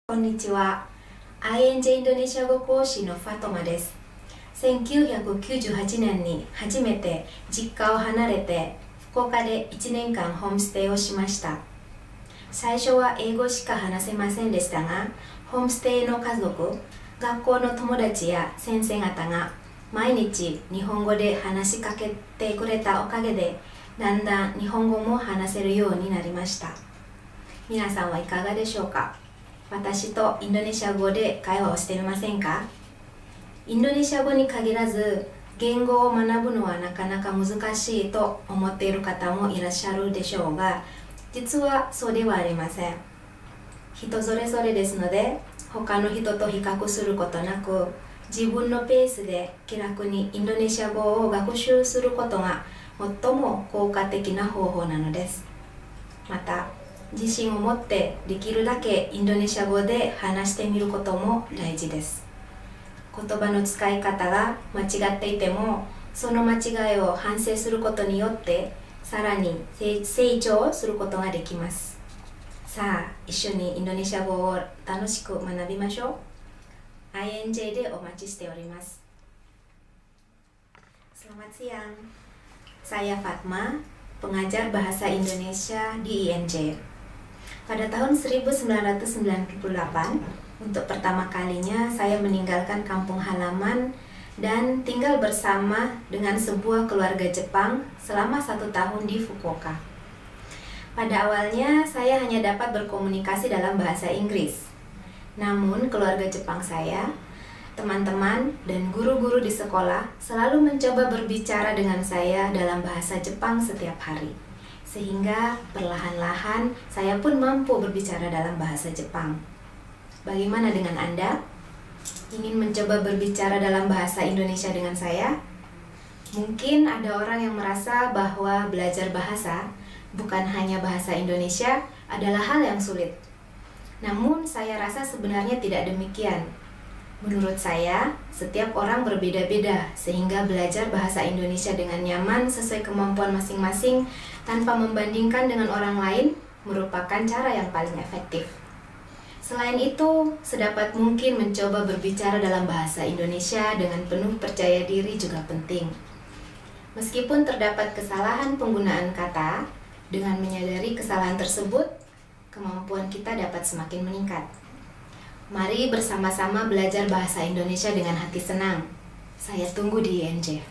こんにちは。INJ インドネシア語講師のファトマです。1998年に初めて実家を離れて福岡で1年間ホームステイをしました。最初は英語しか話せませんでしたが、ホームステイの家族、学校の友達や先生方が毎日日本語で話しかけてくれたおかげで、だんだん日本語も話せるようになりました。皆さんはいかがでしょうか？私とインドネシア語で会話をしてみませんか？インドネシア語に限らず、言語を学ぶのはなかなか難しいと思っている方もいらっしゃるでしょうが、実はそうではありません。人それぞれですので、他の人と比較することなく、自分のペースで気楽にインドネシア語を学習することが最も効果的な方法なのです。また、自信を持ってできるだけインドネシア語で話してみることも大事です。言葉の使い方が間違っていても、その間違いを反省することによってさらに成長することができます。さあ、一緒にインドネシア語を楽しく学びましょう。INJ でお待ちしております。Selamat siang. Saya Fatma, pengajar bahasa Indonesia di INJ. Pada tahun 1998, untuk pertama kalinya saya meninggalkan kampung halaman dan tinggal bersama dengan sebuah keluarga Jepang selama 1 tahun di Fukuoka. Pada awalnya saya hanya dapat berkomunikasi dalam bahasa Inggris. Namun keluarga Jepang saya, teman-teman dan guru-guru di sekolah selalu mencoba berbicara dengan saya dalam bahasa Jepang setiap hari. Sehingga perlahan-lahan saya pun mampu berbicara dalam bahasa Jepang. Bagaimana dengan Anda? Ingin mencoba berbicara dalam bahasa Indonesia dengan saya? Mungkin ada orang yang merasa bahwa belajar bahasa, bukan hanya bahasa Indonesia, adalah hal yang sulit. Namun saya rasa sebenarnya tidak demikian. Menurut saya, setiap orang berbeda-beda, sehingga belajar bahasa Indonesia dengan nyaman sesuai kemampuan masing-masing tanpa membandingkan dengan orang lain merupakan cara yang paling efektif. Selain itu, sedapat mungkin mencoba berbicara dalam bahasa Indonesia dengan penuh percaya diri juga penting. Meskipun terdapat kesalahan penggunaan kata, dengan menyadari kesalahan tersebut, kemampuan kita dapat semakin meningkat. Mari bersama-sama belajar bahasa Indonesia dengan hati senang. Saya tunggu di INJ.